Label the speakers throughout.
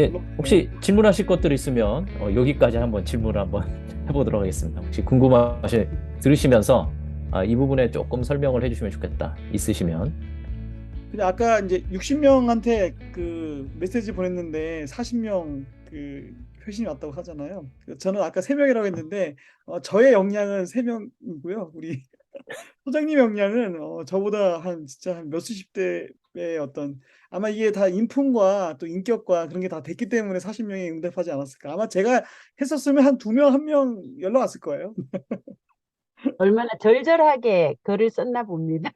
Speaker 1: 예,
Speaker 2: 물어보네요.
Speaker 1: 혹시 질문하실 것들 있으면 여기까지 한번 질문을 한번 해보도록 하겠습니다. 혹시 들으시면서 이 부분에 조금 설명을 해주시면 좋겠다. 있으시면.
Speaker 2: 근데 아까 이제 60명한테 그 메시지 보냈는데 40명 그 회신이 왔다고 하잖아요. 저는 아까 3명이라고 했는데 저의 역량은 3명이고요. 우리 소장님의 역량은 저보다 한 진짜 한 몇수십 대의 어떤 아마 이게 다 인품과 또 인격과 그런 게 다 됐기 때문에 40명이 응답하지 않았을까. 아마 제가 했었으면 한 2명, 1명 연락 왔을 거예요.
Speaker 3: 얼마나 절절하게 글을 썼나 봅니다.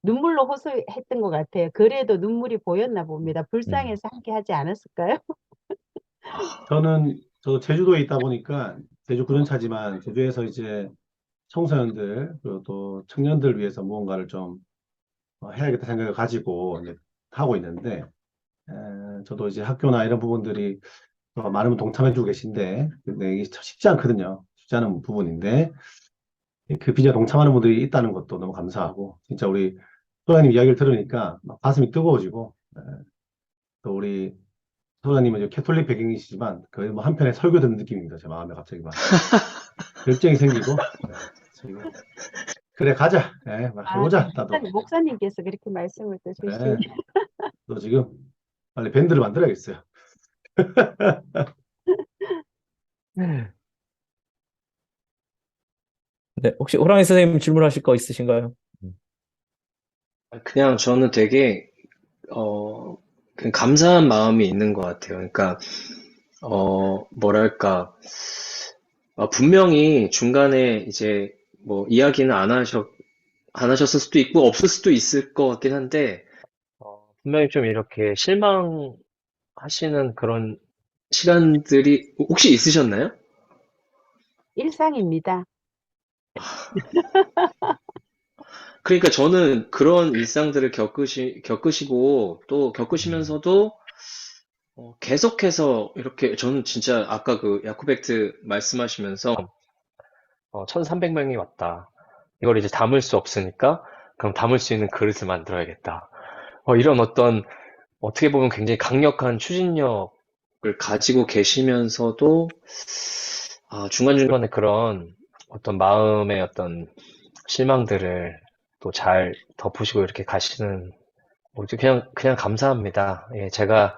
Speaker 3: 눈물로 호소했던 것 같아요. 글에도 눈물이 보였나 봅니다.
Speaker 1: 음.
Speaker 3: 불쌍해서 함께 하지 않았을까요?
Speaker 4: 저 제주도에 있다 보니까 제주 구전차지만 제주에서 이제 청소년들 그리고 또 청년들 위해서 무언가를 좀 해야겠다 생각을 가지고 이제 하고 있는데 저도 이제 학교나 이런 부분들이 많으면 동참해주고 계신데 근데 이게 참 쉽지 않거든요. 쉽지 않은 부분인데 그 비전에 동참하는 분들이 있다는 것도 너무 감사하고 진짜 우리 소장님 이야기를 들으니까 막 가슴이 뜨거워지고 또 우리 소장님은 이제 캐톨릭 배경이시지만 거의 뭐 한편의 설교 듣는 느낌입니다. 제 마음에 갑자기 막 열정이 생기고 지금 그래 가자. 막
Speaker 3: 아,
Speaker 4: 해보자. 나도.
Speaker 3: 목사님께서 그렇게 말씀을 또 주시니.
Speaker 4: 예, 또 지금 빨리 밴드를 만들어야겠어요.
Speaker 1: 네. 네, 혹시 호랑이 선생님 질문하실 거 있으신가요?
Speaker 5: 그냥 저는 되게, 그냥 감사한 마음이 있는 것 같아요. 그러니까, 뭐랄까, 분명히 중간에 이제 뭐 이야기는 안 하셨을 수도 있고, 없을 수도 있을 것 같긴 한데, 분명히 좀 이렇게 실망하시는 그런 시간들이 혹시 있으셨나요?
Speaker 3: 일상입니다.
Speaker 5: 그러니까 저는 그런 일상들을 겪으시고 또 겪으시면서도 계속해서 이렇게 저는 진짜 아까 그 야쿠베트 말씀하시면서 1300명이 왔다. 이걸 이제 담을 수 없으니까 그럼 담을 수 있는 그릇을 만들어야겠다. 이런 어떤 어떻게 보면 굉장히 강력한 추진력을 가지고 계시면서도 중간중간에 그런 어떤 마음의 어떤 실망들을 또 잘 덮으시고 이렇게 가시는 뭐지 그냥 감사합니다. 예, 제가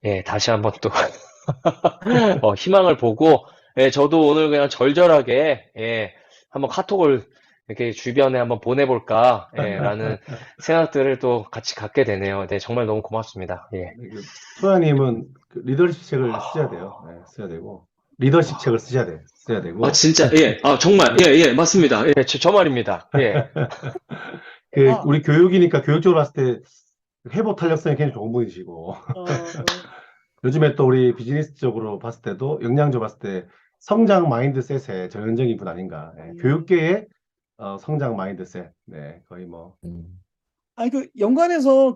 Speaker 5: 예, 다시 한번 또 희망을 보고 예, 저도 오늘 그냥 절절하게 예, 한번 카톡을 이렇게 주변에 한번 보내볼까 예, 라는 생각들을 또 같이 갖게 되네요. 네, 정말 너무 고맙습니다. 예.
Speaker 4: 소장님은 그 리더십 책을 쓰셔야 돼요. 써야 되고 리더십 책을 쓰셔야 돼. 써야 되고
Speaker 5: 진짜 예, 정말 예, 예, 맞습니다. 예, 저 말입니다. 예.
Speaker 4: 그
Speaker 2: 아,
Speaker 4: 우리 교육이니까 교육적으로 봤을 때 회복 탄력성이 굉장히 좋은 분이시고
Speaker 2: 어,
Speaker 4: 요즘에 또 우리 비즈니스적으로 봤을 때도 역량적으로 봤을 때 성장 마인드셋의 전형적인 분 아닌가.
Speaker 2: 음.
Speaker 4: 교육계의 성장 마인드셋. 네, 거의 뭐.
Speaker 1: 음.
Speaker 2: 아니 그 연관해서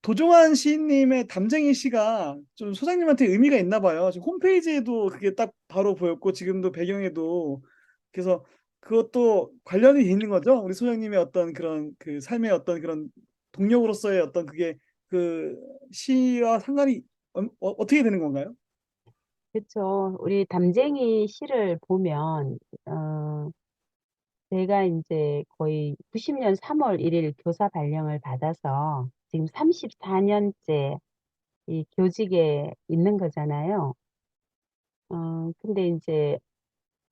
Speaker 2: 도종환 시인님의 담쟁이 시가 좀 소장님한테 의미가 있나 봐요. 지금 홈페이지에도 그게 딱 바로 보였고 지금도 배경에도 그래서 그것도 관련이 돼 있는 거죠. 우리 소장님의 어떤 그런 그 삶의 어떤 그런 동력으로서의 어떤 그게 그 시와 상관이 어떻게 되는 건가요?
Speaker 3: 그렇죠. 우리 담쟁이 시를 보면 제가 이제 거의 90년 3월 1일 교사 발령을 받아서 지금 34년째 이 교직에 있는 거잖아요. 근데 이제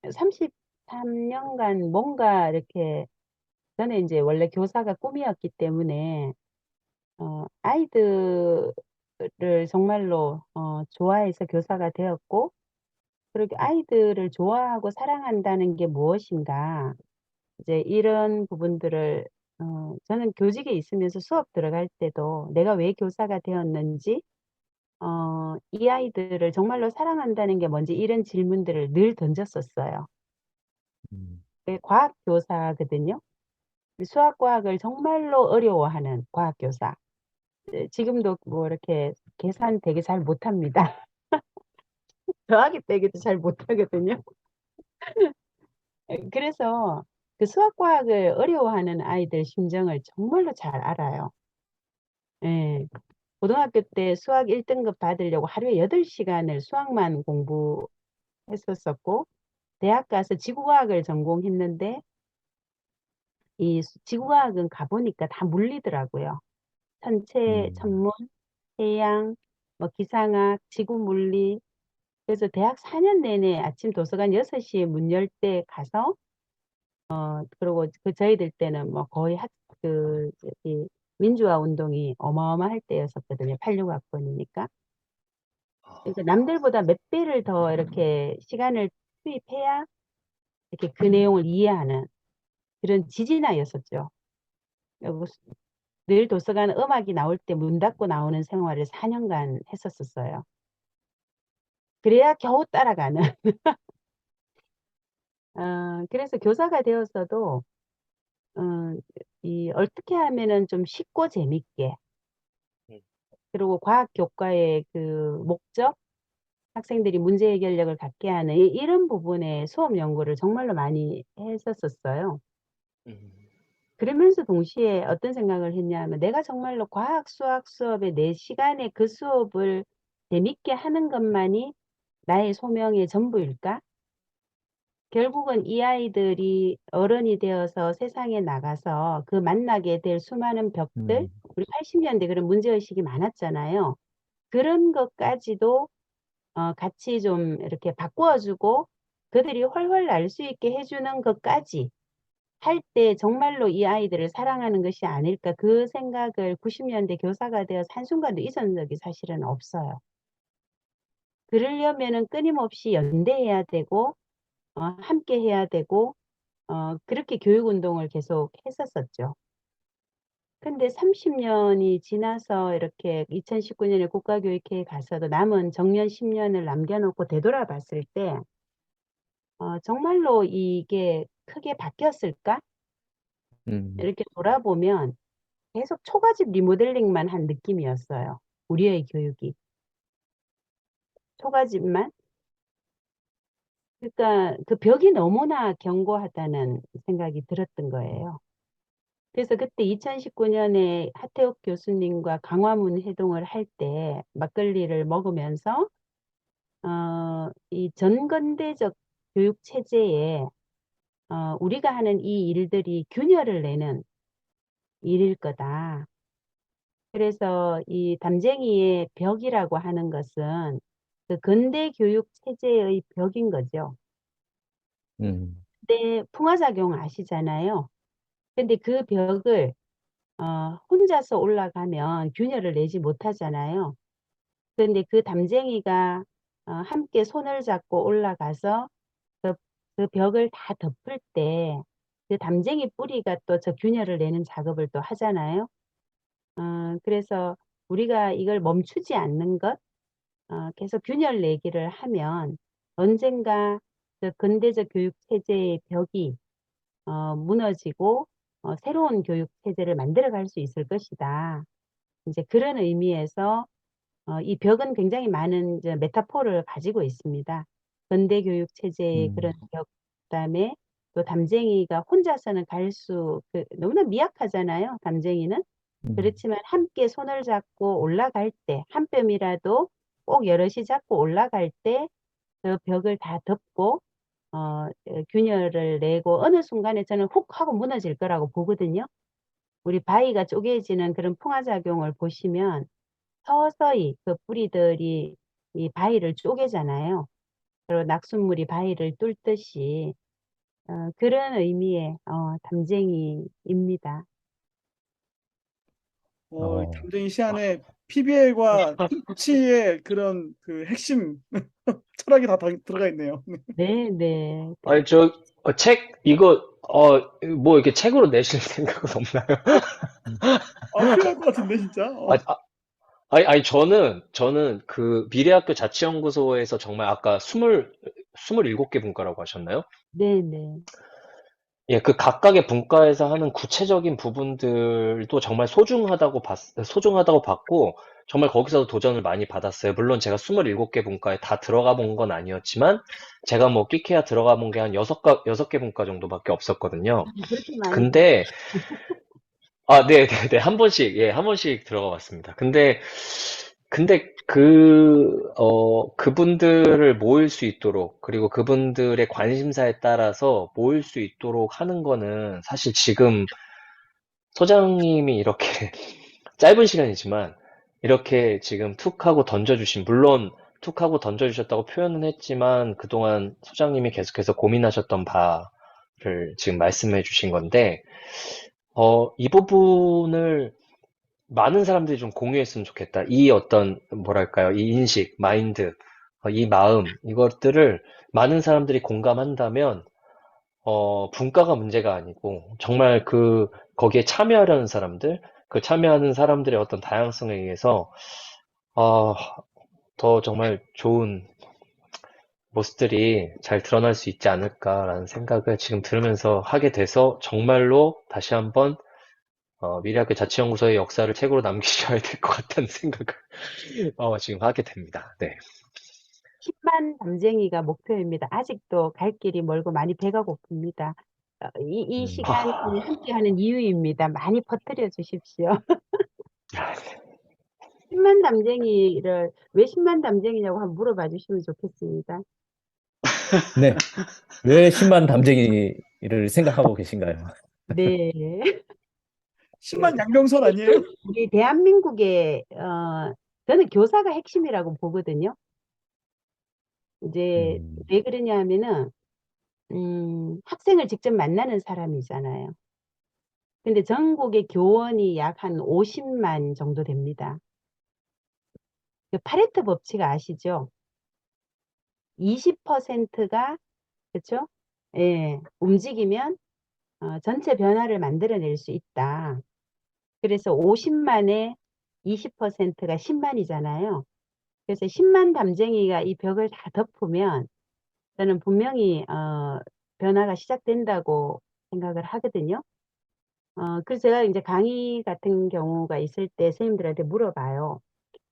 Speaker 3: 33년간 뭔가 이렇게 저는 이제 원래 교사가 꿈이었기 때문에 아이들을 정말로 좋아해서 교사가 되었고, 그렇게 아이들을 좋아하고 사랑한다는 게 무엇인가, 이제 이런 부분들을 저는 교직에 있으면서 수업 들어갈 때도 내가 왜 교사가 되었는지, 이 아이들을 정말로 사랑한다는 게 뭔지 이런 질문들을 늘 던졌었어요.
Speaker 1: 음.
Speaker 3: 과학 교사거든요. 수학 과학을 정말로 어려워하는 과학 교사. 지금도 뭐 이렇게 계산 되게 잘 못합니다. 더하기 빼기도 잘 못하거든요. 그래서 그 수학 과학을 어려워하는 아이들 심정을 정말로 잘 알아요. 예. 고등학교 때 수학 1등급 받으려고 하루에 8시간을 수학만 공부했었었고, 대학 가서 지구과학을 전공했는데, 이 지구과학은 가보니까 다 물리더라고요. 천체, 천문, 해양, 뭐 기상학, 지구물리. 그래서 대학 4년 내내 아침 도서관 6시에 문 열 때 가서, 그리고 저희들 때는 뭐 거의 저기 민주화 운동이 어마어마할 때였었거든요. 86학번이니까. 그러니까 남들보다 몇 배를 더 이렇게 시간을 투입해야 이렇게 그 내용을 이해하는 그런 지진아였었죠. 그리고 늘 도서관 음악이 나올 때 문 닫고 나오는 생활을 4년간 했었었어요. 그래야 겨우 따라가는. 그래서 교사가 되었어도 어떻게 하면은 좀 쉽고 재밌게,
Speaker 5: 음.
Speaker 3: 그리고 과학 교과의 그 목적, 학생들이 문제 해결력을 갖게 하는 이런 부분에 수업 연구를 정말로 많이 했었었어요.
Speaker 5: 음.
Speaker 3: 그러면서 동시에 어떤 생각을 했냐면, 내가 정말로 과학, 수학 수업에 내 시간에 그 수업을 재밌게 하는 것만이 나의 소명의 전부일까? 결국은 이 아이들이 어른이 되어서 세상에 나가서 그 만나게 될 수많은 벽들, 우리 80년대 그런 문제의식이 많았잖아요. 그런 것까지도 같이 좀 이렇게 바꾸어주고 그들이 훨훨 날 수 있게 해주는 것까지 할 때 정말로 이 아이들을 사랑하는 것이 아닐까, 그 생각을 90년대 교사가 되어서 한순간도 잊은 적이 사실은 없어요. 그러려면은 끊임없이 연대해야 되고 함께 해야 되고 그렇게 교육 운동을 계속 했었었죠. 근데 30년이 지나서 이렇게 2019년에 국가교육회에 가서도 남은 정년 10년을 남겨놓고 되돌아봤을 때 정말로 이게 크게 바뀌었을까? 이렇게 돌아보면 계속 초가집 리모델링만 한 느낌이었어요. 우리의 교육이. 초가집만. 그러니까 그 벽이 너무나 견고하다는 생각이 들었던 거예요. 그래서 그때 2019년에 하태욱 교수님과 강화문 회동을 할 때 막걸리를 먹으면서 이 전근대적 교육 체제에 우리가 하는 이 일들이 균열을 내는 일일 거다. 그래서 이 담쟁이의 벽이라고 하는 것은 그 근대 교육 체제의 벽인 거죠. 근데 풍화작용 아시잖아요. 근데 그 벽을 혼자서 올라가면 균열을 내지 못하잖아요. 그런데 그 담쟁이가 함께 손을 잡고 올라가서 그, 그 벽을 다 덮을 때 그 담쟁이 뿌리가 또 저 균열을 내는 작업을 또 하잖아요. 그래서 우리가 이걸 멈추지 않는 것, 계속 균열 내기를 하면 언젠가 그 근대적 교육 체제의 벽이 무너지고 새로운 교육 체제를 만들어 갈 수 있을 것이다. 이제 그런 의미에서 이 벽은 굉장히 많은 이제 메타포를 가지고 있습니다. 근대 교육 체제의 그런 벽, 그다음에 또 담쟁이가 혼자서는 너무나 미약하잖아요. 담쟁이는. 그렇지만 함께 손을 잡고 올라갈 때, 한 뼘이라도 꼭 여럿이 잡고 올라갈 때 그 벽을 다 덮고 균열을 내고 어느 순간에 저는 훅 하고 무너질 거라고 보거든요. 우리 바위가 쪼개지는 그런 풍화작용을 보시면 서서히 그 뿌리들이 이 바위를 쪼개잖아요. 그리고 낙숫물이 바위를 뚫듯이 그런 의미의 담쟁이입니다.
Speaker 2: 담쟁이 시안에 PBL과 터치의 그런 그 핵심 철학이 다 들어가 있네요.
Speaker 3: 네, 네.
Speaker 5: 아니, 이거, 뭐, 이렇게 책으로 내실 생각은 없나요?
Speaker 2: 필요할 것 같은데 진짜.
Speaker 5: 아, 아니, 저는 그 미래학교 자치연구소에서 정말 아까 27개 분과라고 하셨나요?
Speaker 3: 네, 네.
Speaker 5: 예, 그 각각의 분과에서 하는 구체적인 부분들도 정말 소중하다고 봤고, 정말 거기서도 도전을 많이 받았어요. 물론 제가 27개 분과에 다 들어가 본 건 아니었지만, 제가 뭐 끼케야 들어가 본 게 한 6개 분과 정도밖에 없었거든요.
Speaker 3: 그렇게 많이
Speaker 5: 근데 아, 네. 한 번씩, 예, 한 번씩 들어가 봤습니다. 근데 그분들을 모을 수 있도록, 그리고 그분들의 관심사에 따라서 모일 수 있도록 하는 거는 사실 지금 소장님이 이렇게 짧은 시간이지만 이렇게 지금 툭 하고 던져주신, 물론 툭 하고 던져주셨다고 표현은 했지만 그동안 소장님이 계속해서 고민하셨던 바를 지금 말씀해 주신 건데, 이 부분을 많은 사람들이 좀 공유했으면 좋겠다. 이 어떤, 뭐랄까요, 이 인식, 마인드, 이 마음, 이것들을 많은 사람들이 공감한다면, 분과가 문제가 아니고, 정말 거기에 참여하려는 사람들, 그 참여하는 사람들의 어떤 다양성에 의해서, 어, 더 정말 좋은 모습들이 잘 드러날 수 있지 않을까라는 생각을 지금 들으면서 하게 돼서, 정말로 다시 한번 미래학교 자치연구소의 역사를 책으로 남기셔야 될 것 같다는 생각을 지금 하게 됩니다. 네.
Speaker 3: 10만 담쟁이가 목표입니다. 아직도 갈 길이 멀고 많이 배가 고픕니다. 이 시간이
Speaker 5: 아,
Speaker 3: 함께하는 이유입니다. 많이 퍼뜨려 주십시오. 10만 담쟁이를 왜 10만 담쟁이냐고 한번 물어봐 주시면 좋겠습니다.
Speaker 1: 네. 왜 10만 담쟁이를 생각하고 계신가요?
Speaker 3: 네.
Speaker 2: 10만 양병설 아니에요?
Speaker 3: 우리 대한민국의 저는 교사가 핵심이라고 보거든요. 이제
Speaker 1: 음,
Speaker 3: 왜 그러냐 하면은 학생을 직접 만나는 사람이잖아요. 근데 전국의 교원이 약 한 50만 정도 됩니다. 그 파레토 법칙 아시죠? 20%가 그렇죠? 예, 움직이면 전체 변화를 만들어낼 수 있다. 그래서 50만에 20%가 10만이잖아요. 그래서 10만 담쟁이가 이 벽을 다 덮으면 저는 분명히 변화가 시작된다고 생각을 하거든요. 그래서 제가 이제 강의 같은 경우가 있을 때 선생님들한테 물어봐요.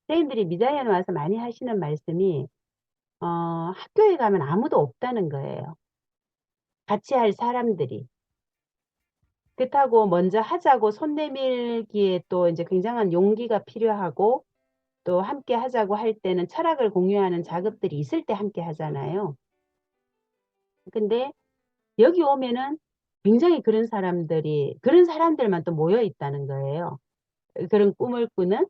Speaker 3: 선생님들이 미자연에 와서 많이 하시는 말씀이 학교에 가면 아무도 없다는 거예요. 같이 할 사람들이. 그렇다고 먼저 하자고 손 내밀기에 또 이제 굉장한 용기가 필요하고 또 함께 하자고 할 때는 철학을 공유하는 작업들이 있을 때 함께 하잖아요. 근데 여기 오면은 굉장히 그런 사람들만 또 모여 있다는 거예요. 그런 꿈을 꾸는.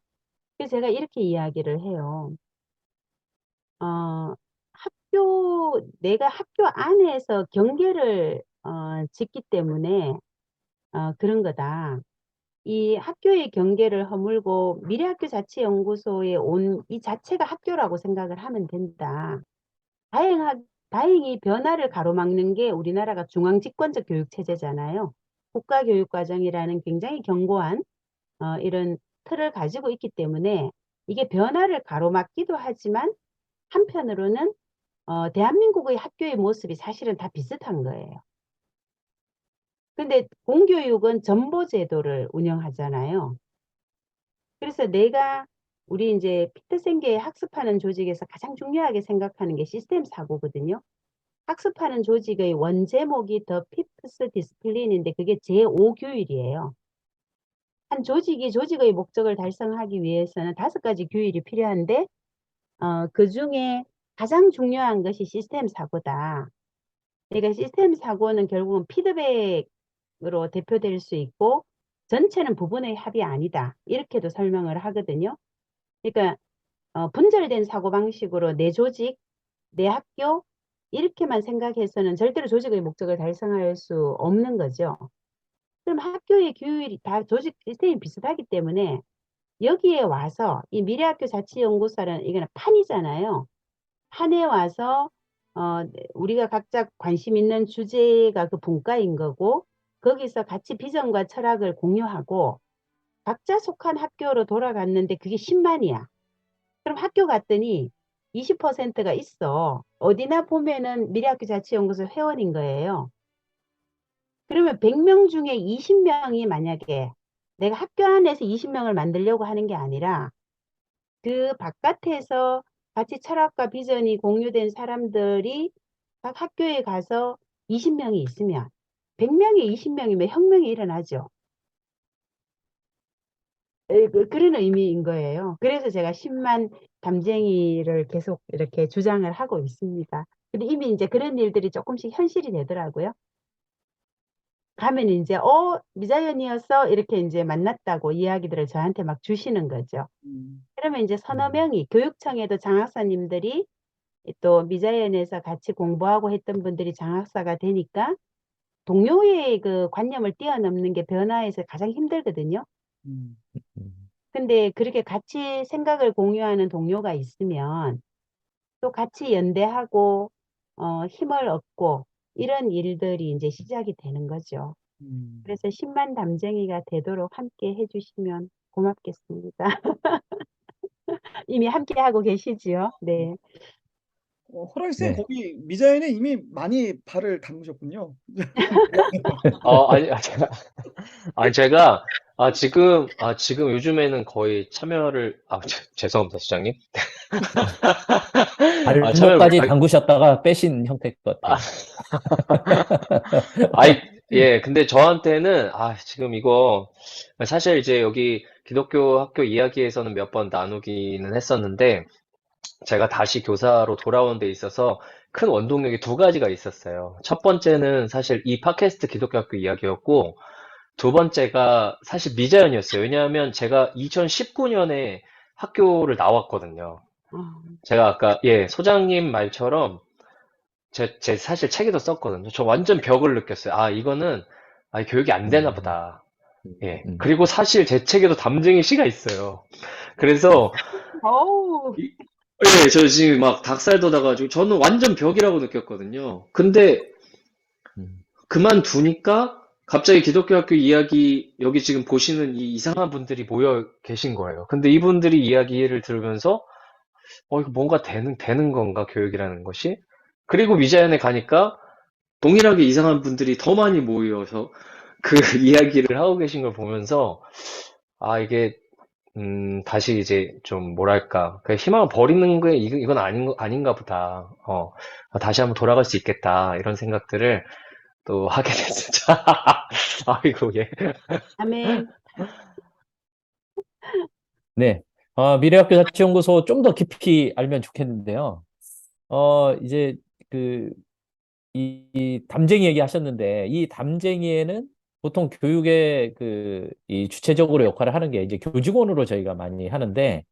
Speaker 3: 그래서 제가 이렇게 이야기를 해요. 어, 내가 학교 안에서 경계를 짓기 때문에 그런 거다. 이 학교의 경계를 허물고 미래학교 자치연구소에 온 이 자체가 학교라고 생각을 하면 된다. 다행하, 다행히 변화를 가로막는 게 우리나라가 중앙집권적 교육체제잖아요. 국가교육과정이라는 굉장히 견고한 이런 틀을 가지고 있기 때문에 이게 변화를 가로막기도 하지만 한편으로는 대한민국의 학교의 모습이 사실은 다 비슷한 거예요. 근데 공교육은 전보제도를 운영하잖아요. 그래서 우리 이제 피터생계의 학습하는 조직에서 가장 중요하게 생각하는 게 시스템 사고거든요. 학습하는 조직의 원제목이 더 피프스 디스플린인데 그게 제5규율이에요. 한 조직이 조직의 목적을 달성하기 위해서는 5가지 규율이 필요한데 그 중에 가장 중요한 것이 시스템 사고다. 그러니까 시스템 사고는 결국은 피드백으로 대표될 수 있고 전체는 부분의 합이 아니다. 이렇게도 설명을 하거든요. 그러니까 분절된 사고방식으로 내 조직, 내 학교 이렇게만 생각해서는 절대로 조직의 목적을 달성할 수 없는 거죠. 그럼 학교의 규율이 다 조직 시스템이 비슷하기 때문에 여기에 와서 이 미래학교 자치연구소는 이거는 판이잖아요. 판에 와서 우리가 각자 관심 있는 주제가 그 분과인 거고 거기서 같이 비전과 철학을 공유하고 각자 속한 학교로 돌아갔는데 그게 10만이야. 그럼 학교 갔더니 20%가 있어. 어디나 보면은 미래학교 자치연구소 회원인 거예요. 그러면 100명 중에 20명이 만약에 내가 학교 안에서 20명을 만들려고 하는 게 아니라 그 바깥에서 같이 철학과 비전이 공유된 사람들이 각 학교에 가서 20명이 있으면 100명에 20명이면 혁명이 일어나죠. 그런 의미인 거예요. 그래서 제가 10만 담쟁이를 계속 이렇게 주장을 하고 있습니다. 근데 이미 이제 그런 일들이 조금씩 현실이 되더라고요. 가면 이제 미자연이었어 이렇게 이제 만났다고 이야기들을 저한테 막 주시는 거죠. 그러면 이제 서너 명이 교육청에도 장학사님들이 또 미자연에서 같이 공부하고 했던 분들이 장학사가 되니까 동료의 그 관념을 뛰어넘는 게 변화에서 가장 힘들거든요.
Speaker 2: 음,
Speaker 3: 근데 그렇게 같이 생각을 공유하는 동료가 있으면 또 같이 연대하고 힘을 얻고 이런 일들이 이제 시작이 되는 거죠.
Speaker 2: 음.
Speaker 3: 그래서 10만 담쟁이가 되도록 함께 해주시면 고맙겠습니다. 이미 함께 하고 계시지요. 네.
Speaker 2: 호랑이 쌤,
Speaker 1: 네.
Speaker 2: 거기 미자연에 이미 많이 발을 담그셨군요.
Speaker 5: 제가, 지금 요즘에는 거의 참여를, 죄송합니다, 수장님. 참여를,
Speaker 1: 발목까지 담그셨다가 빼신 형태일 것
Speaker 5: 아,
Speaker 1: 같아요.
Speaker 5: 아이, 예, 근데 저한테는, 지금 이거, 사실 이제 여기 기독교 학교 이야기에서는 몇 번 나누기는 했었는데, 제가 다시 교사로 돌아온 데 있어서 큰 원동력이 두 가지가 있었어요. 첫 번째는 사실 이 팟캐스트 기독교 학교 이야기였고, 두 번째가 사실 미자연이었어요. 왜냐하면 제가 2019년에 학교를 나왔거든요.
Speaker 3: 아,
Speaker 5: 제가 아까, 예, 소장님 말처럼 제 사실 책에도 썼거든요. 저 완전 벽을 느꼈어요. 이거는, 교육이 안 되나
Speaker 1: 음,
Speaker 5: 보다. 예.
Speaker 1: 음.
Speaker 5: 그리고 사실 제 책에도 담쟁이 시가 있어요. 그래서,
Speaker 3: 어우,
Speaker 5: 예, 저 지금 막 닭살 돋아가지고 저는 완전 벽이라고 느꼈거든요. 근데
Speaker 1: 음.
Speaker 5: 그만두니까 갑자기 기독교 학교 이야기, 여기 지금 보시는 이 이상한 분들이 모여 계신 거예요. 근데 이분들이 이야기를 들으면서, 이거 뭔가 되는 건가, 교육이라는 것이? 그리고 미자연에 가니까 동일하게 이상한 분들이 더 많이 모여서 그 이야기를 하고 계신 걸 보면서, 이게, 다시 이제 좀 뭐랄까, 그 희망을 버리는 게 이건 아닌가 보다. 다시 한번 돌아갈 수 있겠다. 이런 생각들을 또 하게 됐죠. 아이고, 예.
Speaker 3: 아멘.
Speaker 1: 네. 미래학교 자치연구소 좀 더 깊이 알면 좋겠는데요. 이제 그, 이 담쟁이 얘기 하셨는데, 이 담쟁이에는 보통 교육의 이 주체적으로 역할을 하는 게 이제 교직원으로 저희가 많이 하는데,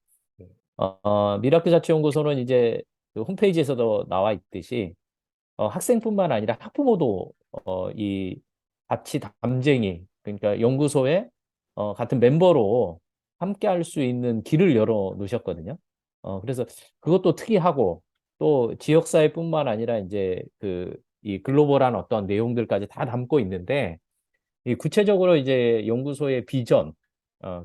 Speaker 1: 미래학교 자치연구소는 이제 그 홈페이지에서도 나와 있듯이, 학생뿐만 아니라 학부모도 이 자치 담쟁이 그러니까 연구소에 같은 멤버로 함께 할 수 있는 길을 열어 놓으셨거든요. 그래서 그것도 특이하고 또 지역사회뿐만 아니라 이제 이 글로벌한 어떤 내용들까지 다 담고 있는데 이 구체적으로 이제 연구소의 비전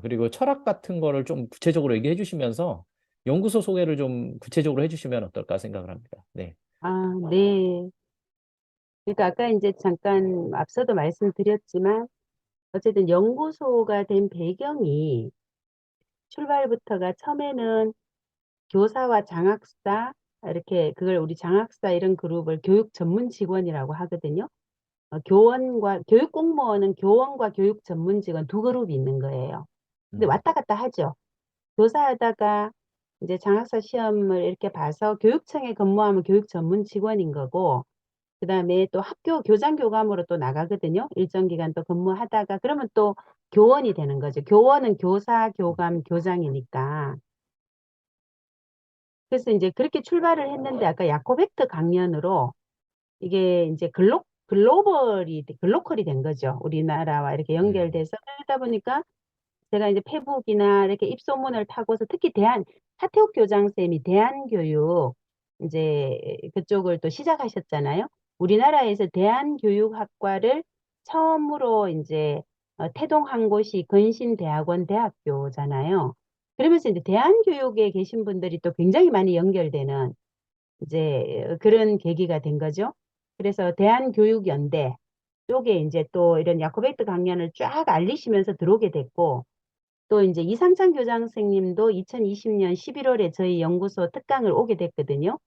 Speaker 1: 그리고 철학 같은 거를 좀 구체적으로 얘기해 주시면서 연구소 소개를 좀 구체적으로 해주시면 어떨까 생각을 합니다. 네.
Speaker 3: 네. 그러니까 아까 이제 잠깐 앞서도 말씀드렸지만 어쨌든 연구소가 된 배경이 출발부터가 처음에는 교사와 장학사 이렇게 그걸 우리 장학사 이런 그룹을 교육 전문 직원이라고 하거든요. 교원과 교육 공무원은 교원과 교육 전문 직원 두 그룹이 있는 거예요. 근데 왔다 갔다 하죠. 교사하다가 이제 장학사 시험을 이렇게 봐서 교육청에 근무하면 교육 전문 직원인 거고 그다음에 또 학교 교장 교감으로 또 나가거든요. 일정 기간 또 근무하다가 그러면 또 교원이 되는 거죠. 교원은 교사, 교감, 교장이니까. 그래서 이제 그렇게 출발을 했는데 아까 야코베트 강연으로 이게 이제 글로컬이 된 거죠. 우리나라와 이렇게 연결돼서 그러다 보니까 제가 이제 페북이나 이렇게 입소문을 타고서 특히 하태욱 교장쌤이 대한교육 이제 그쪽을 또 시작하셨잖아요. 우리나라에서 대한교육학과를 처음으로 이제 태동한 곳이 건신대학원 대학교잖아요. 그러면서 이제 대한교육에 계신 분들이 또 굉장히 많이 연결되는 이제 그런 계기가 된 거죠. 그래서 대한교육연대 쪽에 이제 또 이런 야코베이트 강연을 쫙 알리시면서 들어오게 됐고 또 이제 이상찬 교장 선생님도 2020년 11월에 저희 연구소 특강을 오게 됐거든요.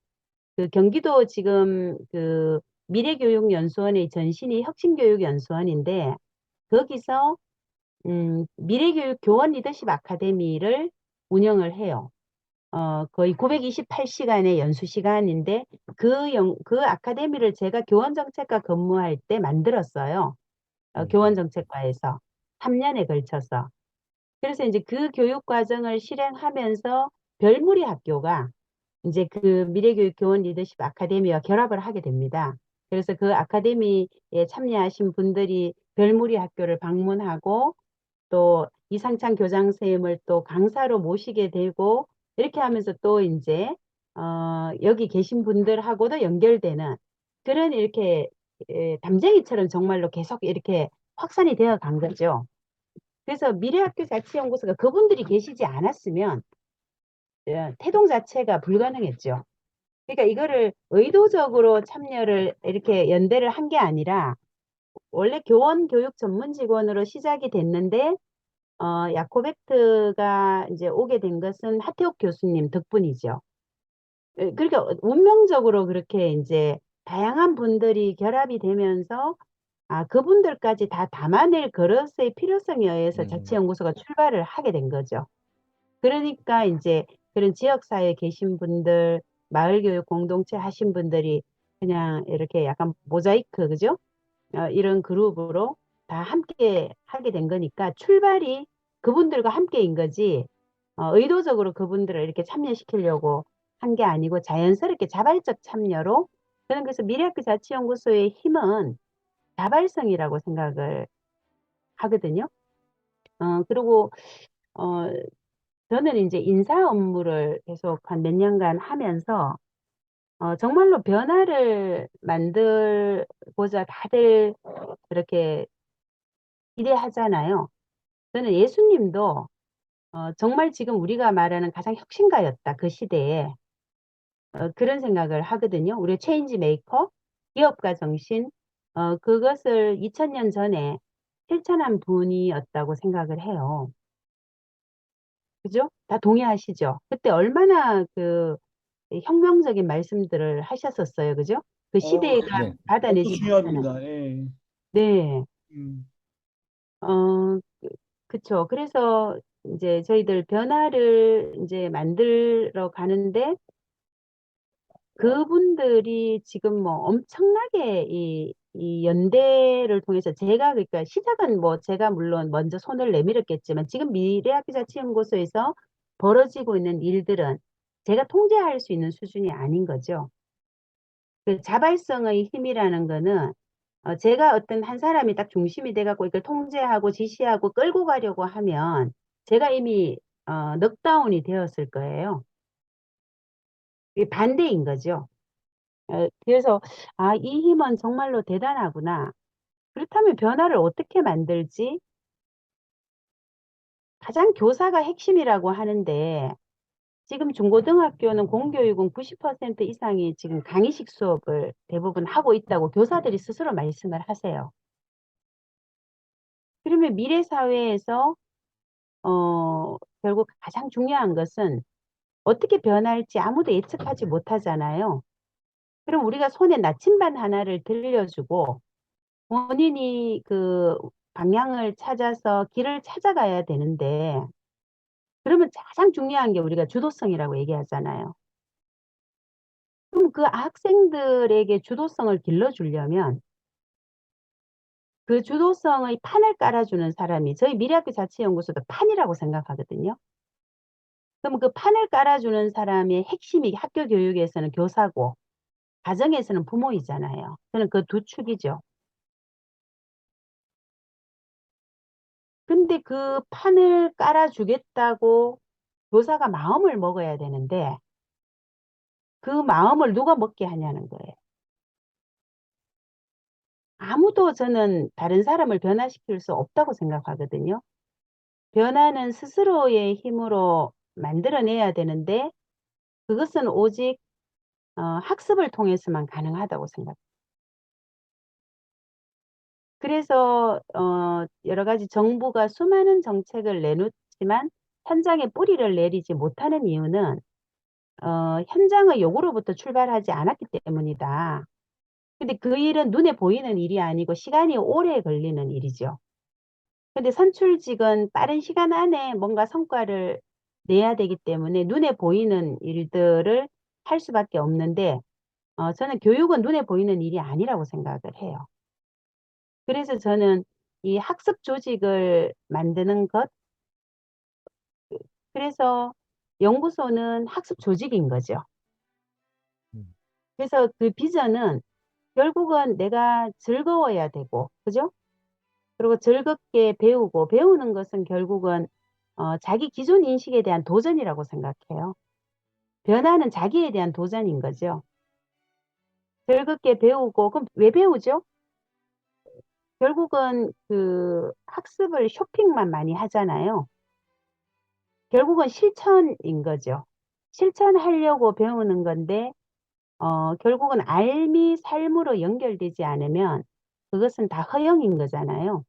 Speaker 3: 그 경기도 지금 그 미래교육연수원의 전신이 혁신교육연수원인데 거기서 미래교육 교원 리더십 아카데미를 운영을 해요. 거의 928시간의 연수 시간인데 그 아카데미를 제가 교원정책과 근무할 때 만들었어요. 교원정책과에서 3년에 걸쳐서. 그래서 이제 그 교육 과정을 실행하면서 별무리 학교가 이제 그 미래교육 교원 리더십 아카데미와 결합을 하게 됩니다. 그래서 그 아카데미에 참여하신 분들이 별무리 학교를 방문하고 또 이상찬 교장 선생님을 또 강사로 모시게 되고 이렇게 하면서 또 이제 여기 계신 분들하고도 연결되는 그런 이렇게 담쟁이처럼 정말로 계속 이렇게 확산이 되어 간 거죠. 그래서 미래학교 자치연구소가 그분들이 계시지 않았으면 태동 자체가 불가능했죠. 그러니까 이거를 의도적으로 참여를 이렇게 연대를 한 게 아니라 원래 교원 교육 전문 직원으로 시작이 됐는데 야코베트가 이제 오게 된 것은 하태옥 교수님 덕분이죠. 그러니까 운명적으로 그렇게 이제 다양한 분들이 결합이 되면서 그분들까지 다 담아낼 그릇의 필요성에 의해서 자치연구소가 출발을 하게 된 거죠. 그러니까 이제 그런 지역사회에 계신 분들, 마을교육 공동체 하신 분들이 그냥 이렇게 약간 모자이크, 그죠? 이런 그룹으로 다 함께 하게 된 거니까 출발이 그분들과 함께인 거지, 의도적으로 그분들을 이렇게 참여시키려고 한 게 아니고 자연스럽게 자발적 참여로 저는 그래서 미래학교 자치연구소의 힘은 자발성이라고 생각을 하거든요. 그리고 어, 저는 이제 인사 업무를 계속 한 몇 년간 하면서 정말로 변화를 만들고자 다들 그렇게 기대하잖아요. 저는 예수님도 정말 지금 우리가 말하는 가장 혁신가였다. 그 시대에. 그런 생각을 하거든요. 우리 체인지 메이커, 기업가 정신, 그것을 2000년 전에 실천한 분이었다고 생각을 해요. 그죠? 다 동의하시죠? 그때 얼마나 그 혁명적인 말씀들을 하셨었어요. 그죠? 그 시대가
Speaker 1: 네.
Speaker 2: 그것도
Speaker 3: 받아내지 못하는.
Speaker 2: 중요합니다. 예.
Speaker 3: 네.
Speaker 2: 음.
Speaker 3: 그쵸. 그래서 이제 저희들 변화를 이제 만들어 가는데 그분들이 지금 뭐 엄청나게 이 연대를 통해서 제가 그러니까 시작은 뭐 제가 물론 먼저 손을 내밀었겠지만 지금 미래학교자치연구소에서 벌어지고 있는 일들은 제가 통제할 수 있는 수준이 아닌 거죠. 그 자발성의 힘이라는 거는 제가 어떤 한 사람이 딱 중심이 돼갖고 이걸 통제하고 지시하고 끌고 가려고 하면 제가 이미 넉다운이 되었을 거예요. 이게 반대인 거죠. 그래서 이 힘은 정말로 대단하구나. 그렇다면 변화를 어떻게 만들지? 가장 교사가 핵심이라고 하는데 지금 중고등학교는 공교육은 90% 이상이 지금 강의식 수업을 대부분 하고 있다고 교사들이 스스로 말씀을 하세요. 그러면 미래 사회에서 결국 가장 중요한 것은 어떻게 변할지 아무도 예측하지 못하잖아요. 그럼 우리가 손에 나침반 하나를 들려주고 본인이 그 방향을 찾아서 길을 찾아가야 되는데 그러면 가장 중요한 게 우리가 주도성이라고 얘기하잖아요. 그럼 그 학생들에게 주도성을 길러주려면 그 주도성의 판을 깔아주는 사람이 저희 미래학교 자치연구소도 판이라고 생각하거든요. 그럼 그 판을 깔아주는 사람의 핵심이 학교 교육에서는 교사고 가정에서는 부모이잖아요. 저는 그 두 축이죠. 근데 그 판을 깔아주겠다고 교사가 마음을 먹어야 되는데 그 마음을 누가 먹게 하냐는 거예요. 아무도 저는 다른 사람을 변화시킬 수 없다고 생각하거든요. 변화는 스스로의 힘으로 만들어내야 되는데 그것은 오직 학습을 통해서만 가능하다고 생각해요. 그래서 여러 가지 정부가 수많은 정책을 내놓지만 현장에 뿌리를 내리지 못하는 이유는 현장의 요구로부터 출발하지 않았기 때문이다. 근데 그 일은 눈에 보이는 일이 아니고 시간이 오래 걸리는 일이죠. 근데 선출직은 빠른 시간 안에 뭔가 성과를 내야 되기 때문에 눈에 보이는 일들을 할 수밖에 없는데, 저는 교육은 눈에 보이는 일이 아니라고 생각을 해요. 그래서 저는 이 학습 조직을 만드는 것, 그래서 연구소는 학습 조직인 거죠.
Speaker 1: 음.
Speaker 3: 그래서 그 비전은 결국은 내가 즐거워야 되고, 그죠? 그리고 즐겁게 배우고, 배우는 것은 결국은 자기 기존 인식에 대한 도전이라고 생각해요. 변화는 자기에 대한 도전인 거죠. 즐겁게 배우고, 그럼 왜 배우죠? 결국은 그 학습을 쇼핑만 많이 하잖아요. 결국은 실천인 거죠. 실천하려고 배우는 건데, 결국은 삶이 삶으로 연결되지 않으면 그것은 다 허영인 거잖아요.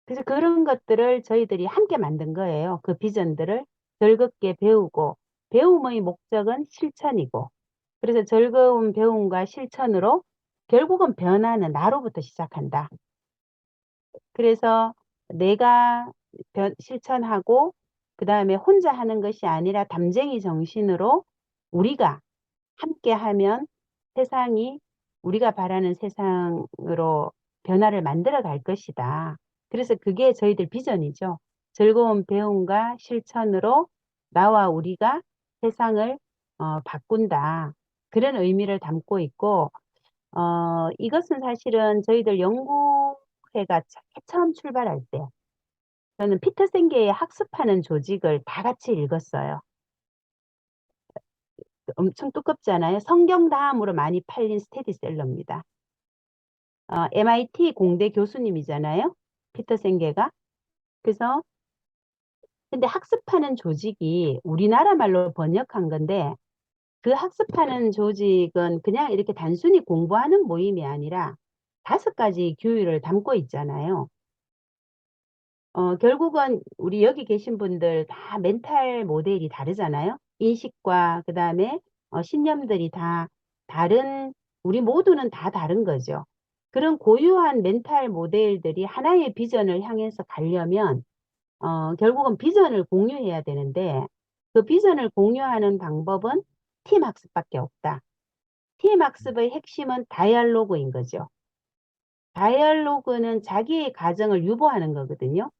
Speaker 3: 그래서 그런 것들을 저희들이 함께 만든 거예요. 그 비전들을 즐겁게 배우고, 배움의 목적은 실천이고, 그래서 즐거운 배움과 실천으로 결국은 변화는 나로부터 시작한다. 그래서 내가 실천하고, 그 다음에 혼자 하는 것이 아니라 담쟁이 정신으로 우리가 함께 하면 세상이 우리가 바라는 세상으로 변화를 만들어 갈 것이다. 그래서 그게 저희들 비전이죠. 즐거운 배움과 실천으로 나와 우리가 세상을 바꾼다. 그런 의미를 담고 있고, 이것은 사실은 저희들 연구회가 처음 출발할 때 저는 피터 생계의 학습하는 조직을 다 같이 읽었어요. 엄청 두껍잖아요. 성경 다음으로 많이 팔린 스테디셀러입니다. MIT 공대 교수님이잖아요. 피터 생계가. 그래서 근데 학습하는 조직이 우리나라 말로 번역한 건데, 그 학습하는 조직은 그냥 이렇게 단순히 공부하는 모임이 아니라 5가지 규율을 담고 있잖아요. 결국은 우리 여기 계신 분들 다 멘탈 모델이 다르잖아요. 인식과 그다음에 신념들이 다 다른, 우리 모두는 다 다른 거죠. 그런 고유한 멘탈 모델들이 하나의 비전을 향해서 가려면 결국은 비전을 공유해야 되는데, 그 비전을 공유하는 방법은 팀 학습밖에 없다. 팀 학습의 핵심은 다이얼로그인 거죠. 다이얼로그는 자기의 가정을 유보하는 거거든요.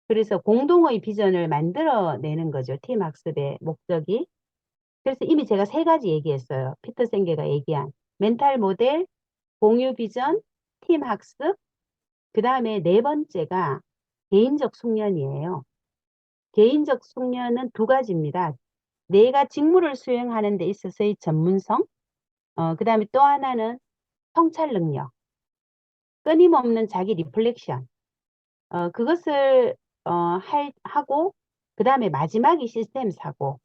Speaker 3: 그래서 공동의 비전을 만들어내는 거죠. 팀 학습의 목적이. 그래서 이미 제가 3가지 얘기했어요. 피터 생계가 얘기한 멘탈 모델, 공유 비전, 팀 학습, 그 다음에 4번째가 개인적 숙련이에요. 개인적 숙련은 2가지입니다. 내가 직무를 수행하는 데 있어서의 전문성, 그 다음에 또 하나는 성찰 능력, 끊임없는 자기 리플렉션, 그것을 하고, 그 다음에 마지막이 시스템 사고,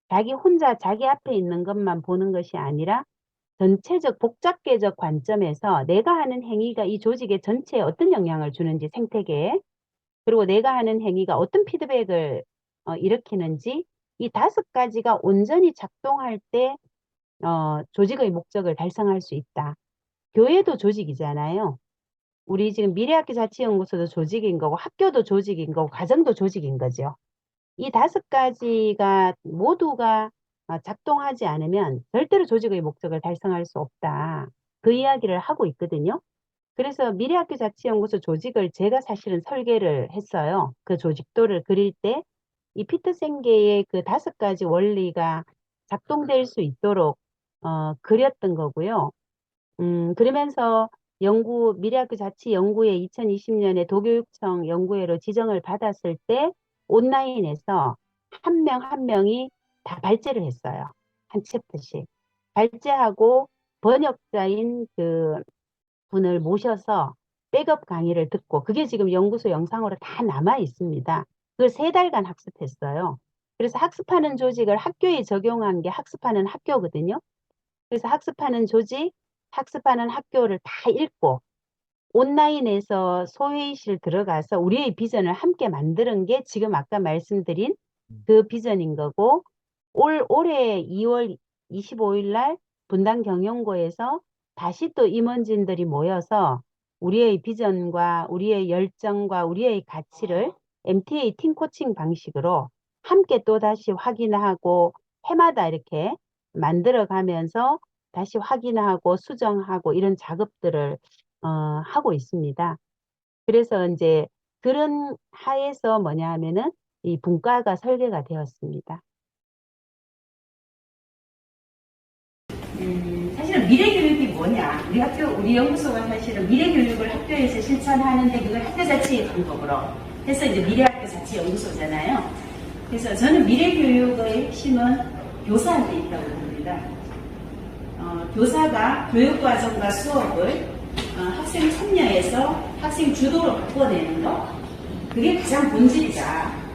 Speaker 3: 자기 혼자 자기 앞에 있는 것만 보는 것이 아니라 전체적 복잡계적 관점에서 내가 하는 행위가 이 조직의 전체에 어떤 영향을 주는지, 생태계에, 그리고 내가 하는 행위가 어떤 피드백을 일으키는지, 이 5가지가 온전히 작동할 때 조직의 목적을 달성할 수 있다. 교회도 조직이잖아요. 우리 지금 미래학교 자치연구소도 조직인 거고, 학교도 조직인 거고, 가정도 조직인 거죠. 이 5가지가 모두가 작동하지 않으면 절대로 조직의 목적을 달성할 수 없다. 그 이야기를 하고 있거든요. 그래서 미래학교 자치연구소 조직을 제가 사실은 설계를 했어요. 그 조직도를 그릴 때 이 피터 생계의 그 5가지 원리가 작동될 수 있도록 그렸던 거고요. 그러면서 미래학교 자치연구회 2020년에 도교육청 연구회로 지정을 받았을 때 온라인에서 한 명 한 명이 다 발제를 했어요. 한 챕터씩. 발제하고 번역자인 그 분을 모셔서 백업 강의를 듣고, 그게 지금 연구소 영상으로 다 남아 있습니다. 그걸 3달간 학습했어요. 그래서 학습하는 조직을 학교에 적용한 게 학습하는 학교거든요. 그래서 학습하는 조직, 학습하는 학교를 다 읽고 온라인에서 소회의실 들어가서 우리의 비전을 함께 만드는 게 지금 아까 말씀드린 그 비전인 거고, 올해 2월 25일 날 분당 경영고에서 다시 또 임원진들이 모여서 우리의 비전과 우리의 열정과 우리의 가치를 MTA 팀 코칭 방식으로 함께 또 다시 확인하고 해마다 이렇게 만들어 가면서 다시 확인하고 수정하고 이런 작업들을 하고 있습니다. 그래서 이제 그런 하에서 뭐냐 하면은 이 분과가 설계가 되었습니다.
Speaker 6: 사실은 미래교육이 뭐냐? 우리 연구소가 사실은 미래교육을 학교에서 실천하는데 그걸 학교 자체의 방법으로 해서 이제 미래학교 자체 연구소잖아요. 그래서 저는 미래교육의 핵심은 교사한테 있다고 봅니다. 교사가 교육과정과 수업을 학생 참여해서 학생 주도로 바꿔내는 거, 그게 가장 본질이다.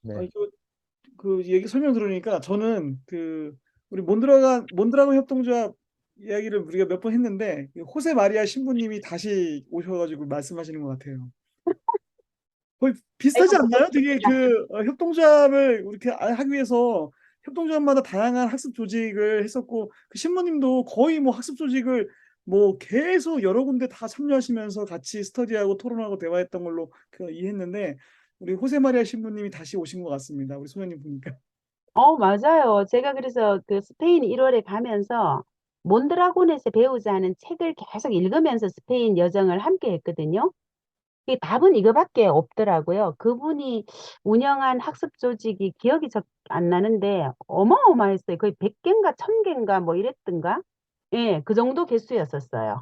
Speaker 1: 네.
Speaker 2: 그 얘기 설명 들으니까 저는 우리 몬드라곤 협동조합 이야기를 우리가 몇 번 했는데 호세 마리아 신부님이 다시 오셔가지고 말씀하시는 것 같아요. 거의 비슷하지 않나요? 되게 협동조합을 이렇게 하기 위해서 협동조합마다 다양한 학습 조직을 했었고 그 신부님도 거의 뭐 학습 조직을 뭐 계속 여러 군데 다 참여하시면서 같이 스터디하고 토론하고 대화했던 걸로 이해했는데 우리 호세 마리아 신부님이 다시 오신 것 같습니다. 우리 소장님 보니까.
Speaker 3: 맞아요. 제가 그래서 그 스페인 1월에 가면서 몬드라곤에서 배우자는 책을 계속 읽으면서 스페인 여정을 함께 했거든요. 이 답은 이거밖에 없더라고요. 그분이 운영한 학습 조직이 기억이 안 나는데 어마어마했어요. 거의 100개인가 1000개인가 뭐 이랬던가? 예, 그 정도 개수였었어요.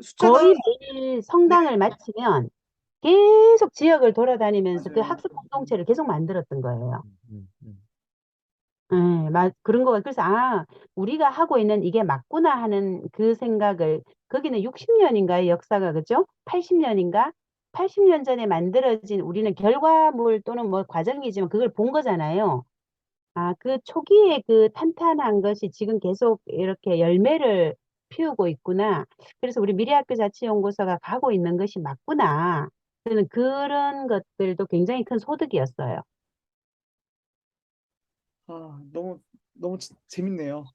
Speaker 2: 숫자가
Speaker 3: 거의 매일 성당을 마치면 계속 지역을 돌아다니면서 그
Speaker 2: 맞아요.
Speaker 3: 학습 공동체를 계속 만들었던 거예요.
Speaker 1: 음, 음.
Speaker 3: 그런 거. 그래서, 우리가 하고 있는 이게 맞구나 하는 그 생각을, 거기는 60년인가의 역사가, 그죠? 80년인가? 80년 전에 만들어진 우리는 결과물 또는 뭐 과정이지만 그걸 본 거잖아요. 그 초기에 그 탄탄한 것이 지금 계속 이렇게 열매를 피우고 있구나. 그래서 우리 미래학교 자치연구소가 가고 있는 것이 맞구나. 저는 그런 것들도 굉장히 큰 소득이었어요.
Speaker 2: 너무 재밌네요.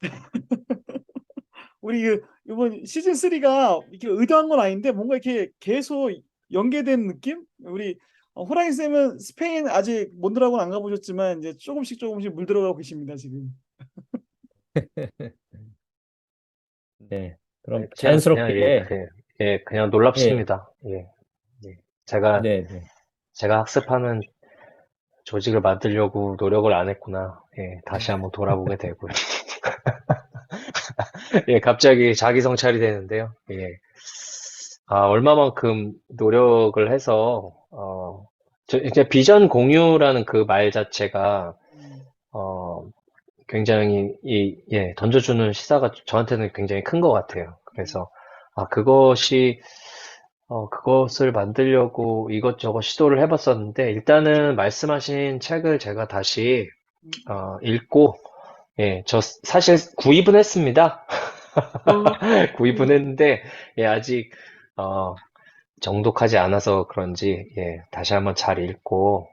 Speaker 2: 우리 이번 시즌 3가 이렇게 의도한 건 아닌데 뭔가 이렇게 계속 연계된 느낌? 우리 호랑이 쌤은 스페인 아직 몬드라곤 안 가보셨지만 이제 조금씩 물 들어가고 계십니다 지금.
Speaker 1: 네. 그럼
Speaker 5: 그냥,
Speaker 1: 자연스럽게
Speaker 5: 그냥
Speaker 1: 예,
Speaker 5: 놀랍습니다. 예. 제가
Speaker 1: 네, 네.
Speaker 5: 학습하는 조직을 만들려고 노력을 안 했구나. 예, 다시 한번 돌아보게 되고요. 예, 갑자기 자기 성찰이 되는데요. 예. 얼마만큼 노력을 해서, 이제 비전 공유라는 그 말 자체가, 굉장히, 던져주는 시사가 저한테는 굉장히 큰 것 같아요. 그래서, 그것을 만들려고 이것저것 시도를 해봤었는데, 일단은 말씀하신 책을 제가 다시, 읽고, 저 사실 구입은 했습니다. 구입은 했는데, 아직, 정독하지 않아서 그런지, 다시 한번 잘 읽고,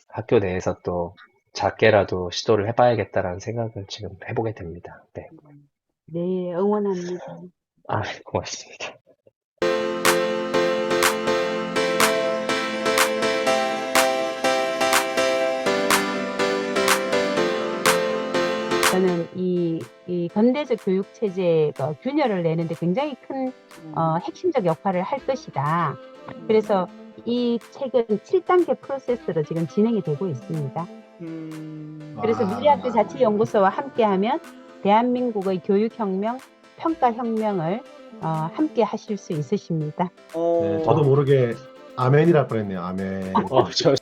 Speaker 5: 학교 내에서 또 작게라도 시도를 해봐야겠다라는 생각을 지금 해보게 됩니다. 네.
Speaker 3: 네, 응원합니다.
Speaker 5: 고맙습니다.
Speaker 3: 저는 이 현대적 교육 체제가 균열을 내는데 굉장히 큰 핵심적 역할을 할 것이다. 그래서 이 책은 7단계 프로세스로 지금 진행이 되고 있습니다. 그래서 미래학교 자치연구소와 함께하면 대한민국의 교육혁명, 평가혁명을 함께 하실 수 있으십니다.
Speaker 4: 네, 저도 모르게 아멘이라 뻔했네요. 아멘.
Speaker 5: 저